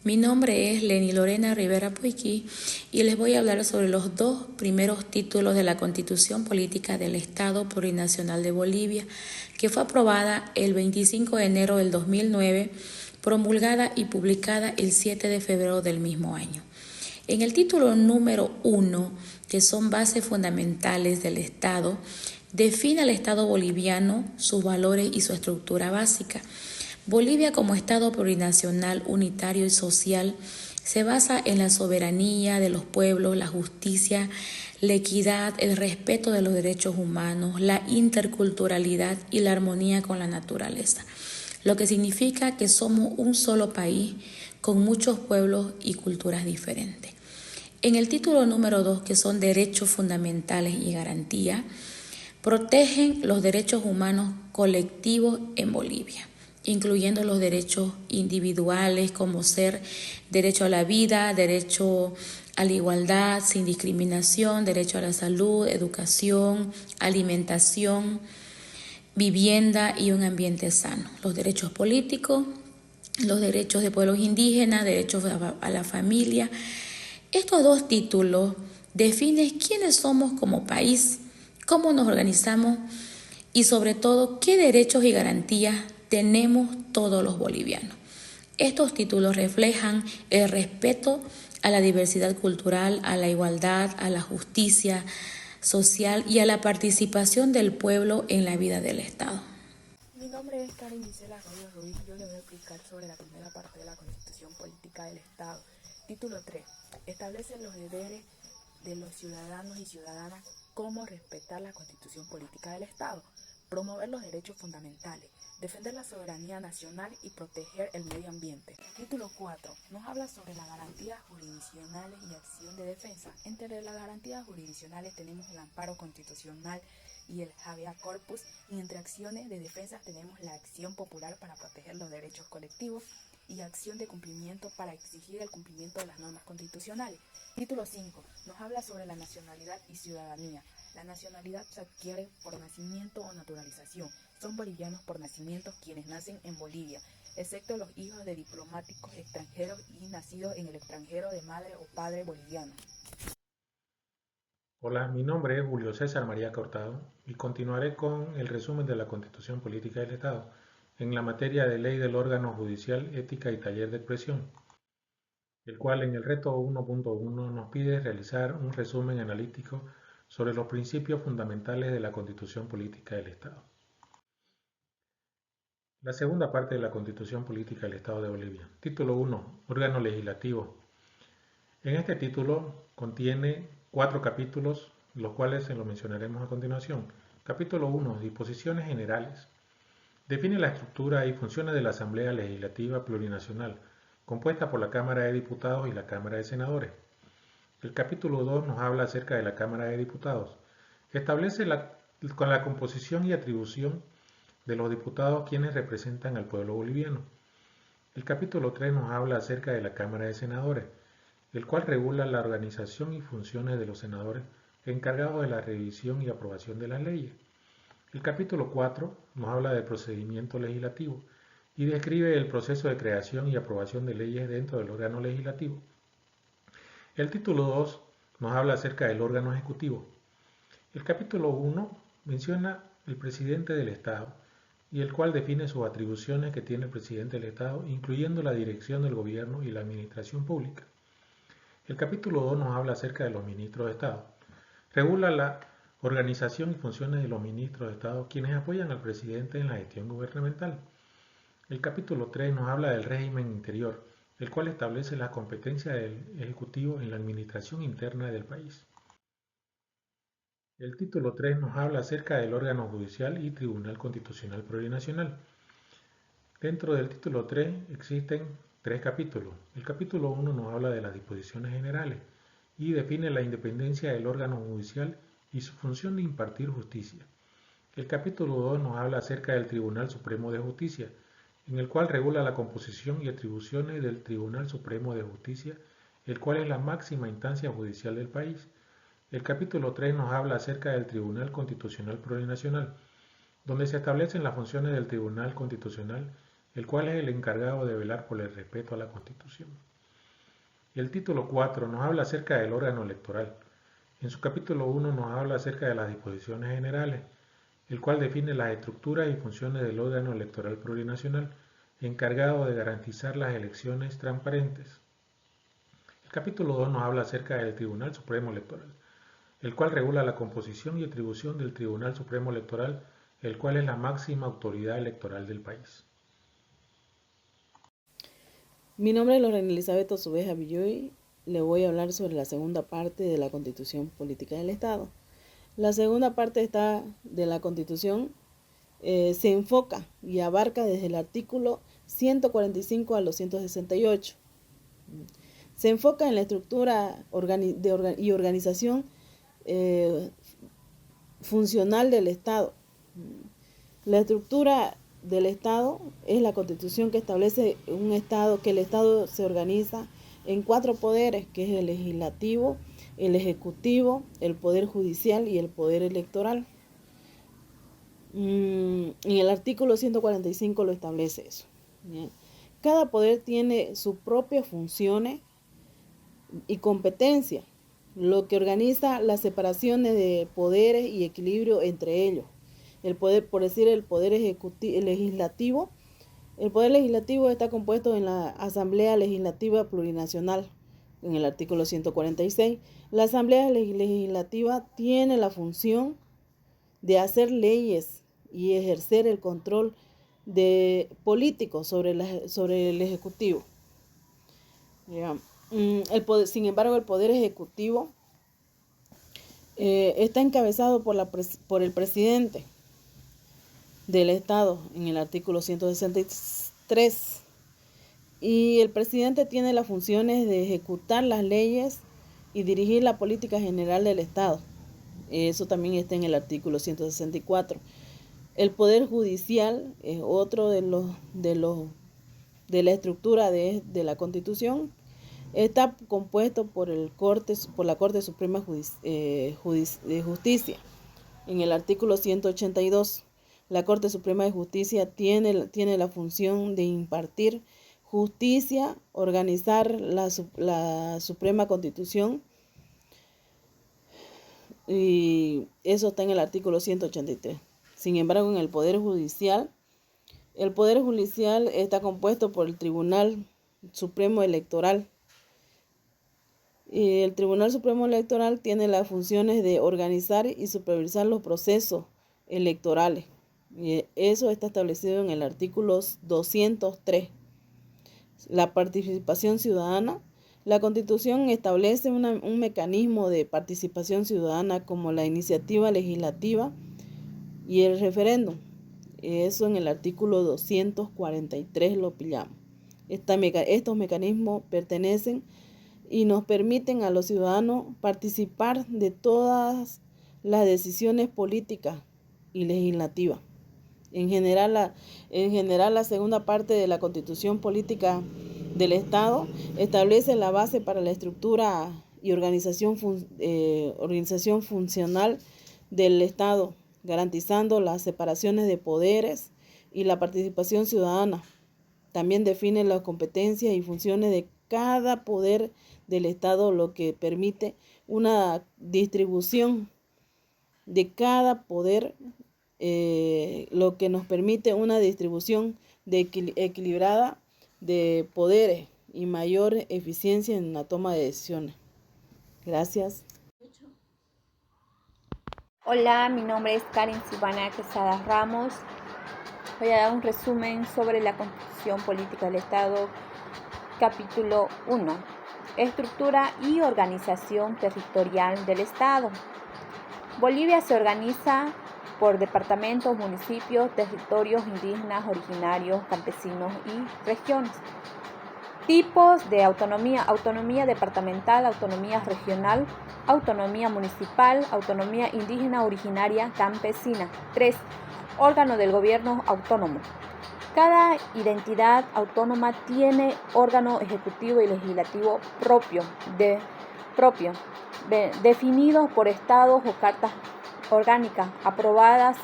Mi nombre es Leni Lorena Rivera Puiqui y les voy a hablar sobre los dos primeros títulos de la Constitución Política del Estado Plurinacional de Bolivia, que fue aprobada el 25 de enero del 2009, promulgada y publicada el 7 de febrero del mismo año. En el título número 1, que son bases fundamentales del Estado, define al Estado boliviano, sus valores y su estructura básica. Bolivia como Estado plurinacional, unitario y social se basa en la soberanía de los pueblos, la justicia, la equidad, el respeto de los derechos humanos, la interculturalidad y la armonía con la naturaleza, lo que significa que somos un solo país con muchos pueblos y culturas diferentes. En el título número 2, que son derechos fundamentales y garantía, protegen los derechos humanos colectivos en Bolivia, incluyendo los derechos individuales como ser derecho a la vida, derecho a la igualdad sin discriminación, derecho a la salud, educación, alimentación, vivienda y un ambiente sano, los derechos políticos, los derechos de pueblos indígenas, derechos a la familia. Estos dos títulos definen quiénes somos como país, cómo nos organizamos y sobre todo qué derechos y garantías tenemos todos los bolivianos. Estos títulos reflejan el respeto a la diversidad cultural, a la igualdad, a la justicia social y a la participación del pueblo en la vida del Estado. Mi nombre es Karen Gisela Arroyo Ruiz. Yo le voy a explicar sobre la primera parte de la Constitución Política del Estado. Título 3. Establece los deberes de los ciudadanos y ciudadanas, cómo respetar la Constitución Política del Estado, promover los derechos fundamentales, defender la soberanía nacional y proteger el medio ambiente. Título 4. Nos habla sobre las garantías jurisdiccionales y acción de defensa. Entre las garantías jurisdiccionales tenemos el amparo constitucional y el habeas corpus, y entre acciones de defensa tenemos la acción popular para proteger los derechos colectivos y acción de cumplimiento para exigir el cumplimiento de las normas constitucionales. Título 5. Nos habla sobre la nacionalidad y ciudadanía. La nacionalidad se adquiere por nacimiento o naturalización. Son bolivianos por nacimiento quienes nacen en Bolivia, excepto los hijos de diplomáticos extranjeros y nacidos en el extranjero de madre o padre boliviano. Hola, mi nombre es Julio César María Cortado y continuaré con el resumen de la Constitución Política del Estado en la materia de ley del órgano judicial, ética y taller de expresión, el cual en el reto 1.1 nos pide realizar un resumen analítico sobre los principios fundamentales de la Constitución Política del Estado. La segunda parte de la Constitución Política del Estado de Bolivia. Título 1. Órgano legislativo. En este título contiene 4 capítulos, los cuales se los mencionaremos a continuación. Capítulo 1. Disposiciones generales. Define la estructura y funciones de la Asamblea Legislativa Plurinacional, compuesta por la Cámara de Diputados y la Cámara de Senadores. El capítulo 2 nos habla acerca de la Cámara de Diputados. Establece con la composición y atribución de los diputados quienes representan al pueblo boliviano. El capítulo 3 nos habla acerca de la Cámara de Senadores, el cual regula la organización y funciones de los senadores encargados de la revisión y aprobación de las leyes. El capítulo 4 nos habla del procedimiento legislativo y describe el proceso de creación y aprobación de leyes dentro del órgano legislativo. El título 2 nos habla acerca del órgano ejecutivo. El capítulo 1 menciona el presidente del Estado y el cual define sus atribuciones que tiene el presidente del Estado, incluyendo la dirección del gobierno y la administración pública. El capítulo 2 nos habla acerca de los ministros de Estado. Regula la organización y funciones de los ministros de Estado, quienes apoyan al presidente en la gestión gubernamental. El capítulo 3 nos habla del régimen interior, el cual establece la competencia del Ejecutivo en la administración interna del país. El título 3 nos habla acerca del órgano judicial y Tribunal Constitucional Plurinacional. Dentro del título 3 existen 3 capítulos. El capítulo 1 nos habla de las disposiciones generales y define la independencia del órgano judicial y su función de impartir justicia. El capítulo 2 nos habla acerca del Tribunal Supremo de Justicia, en el cual regula la composición y atribuciones del Tribunal Supremo de Justicia, el cual es la máxima instancia judicial del país. El capítulo 3 nos habla acerca del Tribunal Constitucional Plurinacional, donde se establecen las funciones del Tribunal Constitucional, el cual es el encargado de velar por el respeto a la Constitución. Y el título 4 nos habla acerca del órgano electoral. En su capítulo 1 nos habla acerca de las disposiciones generales, el cual define las estructuras y funciones del órgano electoral plurinacional, encargado de garantizar las elecciones transparentes. El capítulo 2 nos habla acerca del Tribunal Supremo Electoral, el cual regula la composición y atribución del Tribunal Supremo Electoral, el cual es la máxima autoridad electoral del país. Mi nombre es Lorena Elizabeth Osubeja Villoy. Le voy a hablar sobre la segunda parte de la Constitución Política del Estado. La segunda parte de la Constitución se enfoca y abarca desde el artículo 145 al 268. Se enfoca en la estructura y organización funcional del Estado. La estructura del Estado es la Constitución que establece que el Estado se organiza en 4 poderes, que es el legislativo, el ejecutivo, el poder judicial y el poder electoral. En el artículo 145 lo establece eso. Bien. Cada poder tiene sus propias funciones y competencia, lo que organiza las separaciones de poderes y equilibrio entre ellos. El poder, por decir, el poder legislativo. El poder legislativo está compuesto en la Asamblea Legislativa Plurinacional, en el artículo 146. La Asamblea Legislativa tiene la función de hacer leyes y ejercer el control político sobre el Ejecutivo. Sin embargo, el Poder Ejecutivo está encabezado por el presidente del Estado en el artículo 163, y el presidente tiene las funciones de ejecutar las leyes y dirigir la política general del Estado. Eso también está en el artículo 164. El Poder Judicial es otro de la estructura de la Constitución. Está compuesto por la Corte Suprema de Justicia. En el artículo 182, la Corte Suprema de Justicia tiene la función de impartir justicia, organizar la Suprema Constitución, y eso está en el artículo 183. Sin embargo, en el Poder Judicial está compuesto por el Tribunal Supremo Electoral. Y el Tribunal Supremo Electoral tiene las funciones de organizar y supervisar los procesos electorales. Y eso está establecido en el artículo 203. La participación ciudadana. La Constitución establece un mecanismo de participación ciudadana como la iniciativa legislativa y el referéndum. Eso en el artículo 243 lo pillamos. Estos mecanismos pertenecen y nos permiten a los ciudadanos participar de todas las decisiones políticas y legislativas. En general, la segunda parte de la Constitución Política del Estado establece la base para la estructura y organización funcional del Estado, garantizando las separaciones de poderes y la participación ciudadana. También define las competencias y funciones de cada poder del Estado, lo que permite una distribución de cada poder, lo que nos permite una distribución equilibrada de poderes y mayor eficiencia en la toma de decisiones. Gracias. Hola, mi nombre es Karen Silvana Quesada Ramos. Voy a dar un resumen sobre la Constitución Política del Estado, capítulo 1. Estructura y organización territorial del Estado. Bolivia se organiza por departamentos, municipios, territorios indígenas, originarios, campesinos y regiones. Tipos de autonomía: autonomía departamental, autonomía regional, autonomía municipal, autonomía indígena, originaria, campesina. 3. Órgano del gobierno autónomo. Cada entidad autónoma tiene órgano ejecutivo y legislativo propio, definidos por estados o cartas orgánicas aprobadas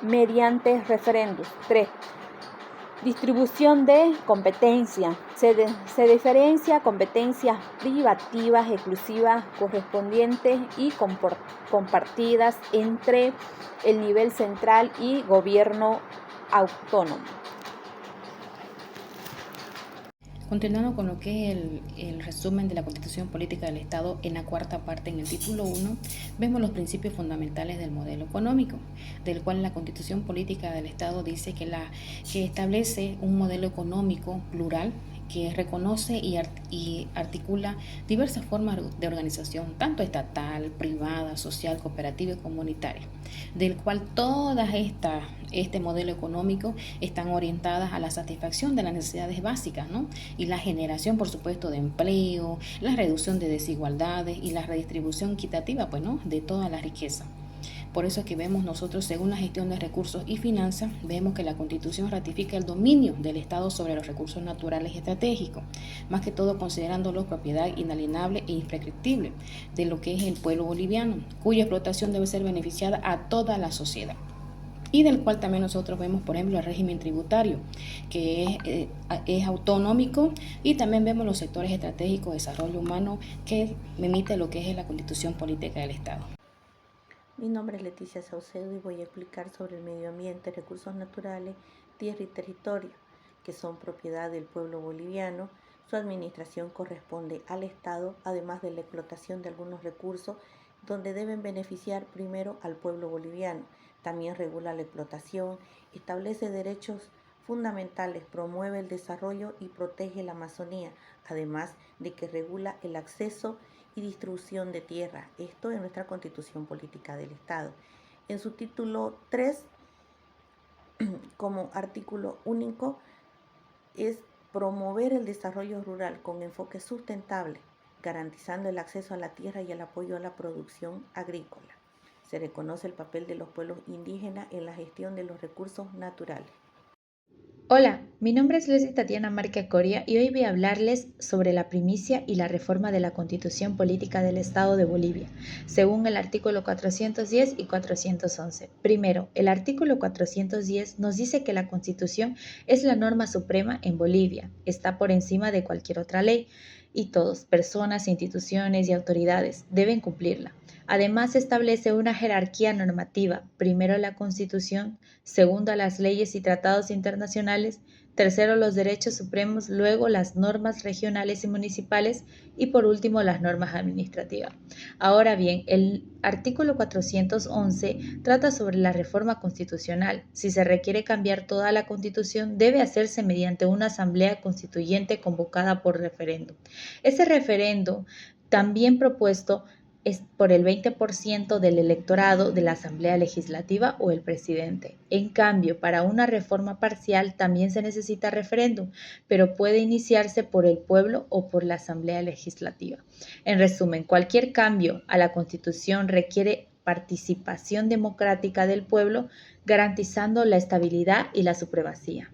mediante referendos. 3. Distribución de competencia. Se diferencia competencias privativas, exclusivas, correspondientes y compartidas entre el nivel central y gobierno autónomo. Continuando con lo que es el resumen de la Constitución Política del Estado, en la cuarta parte, en el título 1, vemos los principios fundamentales del modelo económico, del cual la Constitución Política del Estado dice que establece un modelo económico plural que reconoce y articula diversas formas de organización, tanto estatal, privada, social, cooperativa y comunitaria, del cual todas este modelo económico están orientadas a la satisfacción de las necesidades básicas, ¿no? Y la generación, por supuesto, de empleo, la reducción de desigualdades y la redistribución equitativa, pues, ¿no?, de toda la riqueza. Por eso es que vemos nosotros, según la gestión de recursos y finanzas, vemos que la Constitución ratifica el dominio del Estado sobre los recursos naturales y estratégicos, más que todo considerándolos propiedad inalienable e imprescriptible de lo que es el pueblo boliviano, cuya explotación debe ser beneficiada a toda la sociedad. Y del cual también nosotros vemos, por ejemplo, el régimen tributario, que es autonómico, y también vemos los sectores estratégicos de desarrollo humano que emite lo que es la Constitución Política del Estado. Mi nombre es Leticia Saucedo y voy a explicar sobre el medio ambiente, recursos naturales, tierra y territorio, que son propiedad del pueblo boliviano. Su administración corresponde al Estado, además de la explotación de algunos recursos, donde deben beneficiar primero al pueblo boliviano. También regula la explotación, establece derechos fundamentales, promueve el desarrollo y protege la Amazonía, además de que regula el acceso y distribución de tierra. Esto es nuestra Constitución Política del Estado. En su título 3, como artículo único, es promover el desarrollo rural con enfoque sustentable, garantizando el acceso a la tierra y el apoyo a la producción agrícola. Se reconoce el papel de los pueblos indígenas en la gestión de los recursos naturales. Hola, mi nombre es Leslie Tatiana Marque Coria y hoy voy a hablarles sobre la primicia y la reforma de la Constitución Política del Estado de Bolivia, según el artículo 410 y 411. Primero, el artículo 410 nos dice que la Constitución es la norma suprema en Bolivia, está por encima de cualquier otra ley y todos, personas, instituciones y autoridades, deben cumplirla. Además, establece una jerarquía normativa, primero la Constitución, segundo las leyes y tratados internacionales, tercero los derechos supremos, luego las normas regionales y municipales y por último las normas administrativas. Ahora bien, el artículo 411 trata sobre la reforma constitucional. Si se requiere cambiar toda la Constitución, debe hacerse mediante una asamblea constituyente convocada por referendo. Ese referendo, también propuesto, es por el 20% del electorado de la Asamblea Legislativa o el presidente. En cambio, para una reforma parcial también se necesita referéndum, pero puede iniciarse por el pueblo o por la Asamblea Legislativa. En resumen, cualquier cambio a la Constitución requiere participación democrática del pueblo, garantizando la estabilidad y la supremacía.